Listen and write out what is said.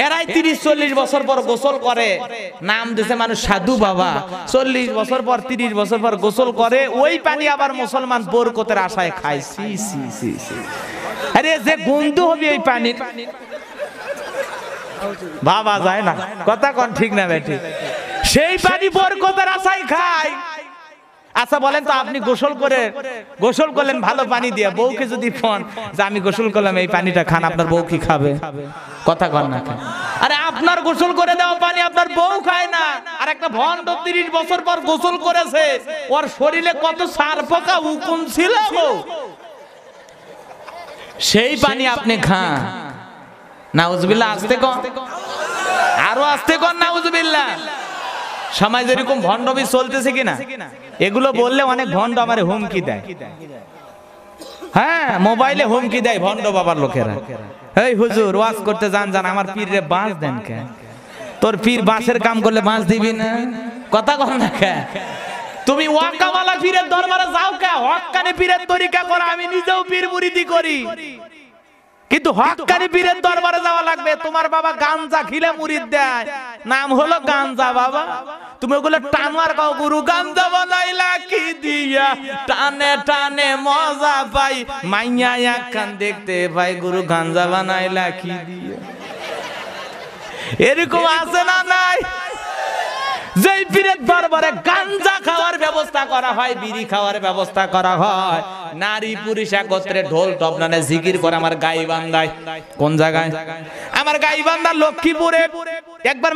এরাই 30-40 বছর পর গোসল করে, নাম দিয়েছে মানুষ সাধু বাবা। 40 বছর পর 30 বছর পর গোসল করে, ওই পানি আবার মুসলমান বরকতের আশায় খায়। সি সি সি সি, আরে যে গন্ধ হবে ওই পানি বাবা যায় না, কথা কোন ঠিক না বেটি? সেই পানি বরকতের আশায় খায়। আচ্ছা বলেন তো, আপনি গোসল করলেন ভালো পানি দিয়ে, বউকে যদি ফোন যে আমি গোসল করলাম এই পানিটা খান, আপনার বউ কি খাবে? কথা কন না খায়? আরে আপনার গোসল করে দেওয়া পানি আপনার বউ খায় না। আর একটা ভণ্ড 30 বছর পর গোসল করেছে, ওর শরীরে কত সার পোকা উকুন ছিল, সেই পানি আপনি খান। নাউজুবিল্লাহ, আস্তে কন, আরো আস্তে কন, নাউজুবিল্লাহ। সমাজ এরকম ভণ্ডবি চলতেছে কিনা? এগুলো বললে অনেক ভণ্ড আমারে হুমকি দেয়। হ্যাঁ, মোবাইলে হুমকি দেয় ভণ্ড বাবার লোকেরা। এই হুজুর ওয়াজ করতে যান, আমার পীরে বাঁশ দেন কে? তোর পীর বাঁশের কাম করলে বাঁশ দিবি না? কথা কন না কে? তুমি ওয়াকাওয়ালা পীরের দরবারে যাও কে? হক্কানি পীরের তরিকা করা, আমি নিজেও পীর মুরিদি করি, কিন্তু হক্কানি পীরের দরবারে যাওয়া লাগবে। তোমার বাবা গাঞ্জা খিলে মুরিদ দেয়, নাম হলো গাঞ্জা বাবা। তুমি ওগুলো টানোয়ার কাও, গুরু গাঞ্জা বানাইলা কি দিয়া, টানে টানে মজা পাই, মাইয়া একখান দেখতে পাই, গুরু গাঞ্জা বানাইলা কি দিয়া। এরকম আছে না নাই? যেই পীরের দরবারে গাঞ্জা খাওয়ার ব্যবস্থা করা হয়, বিড়ি খাওয়ার ব্যবস্থা করা হয়, নারী পুরুষ একত্রে ঢোল তবলানে জিকির করে। আমার গাইবান্ধায়, কোন জায়গায়? আমার গাইবান্ধা লক্ষ্মীপুরে একবার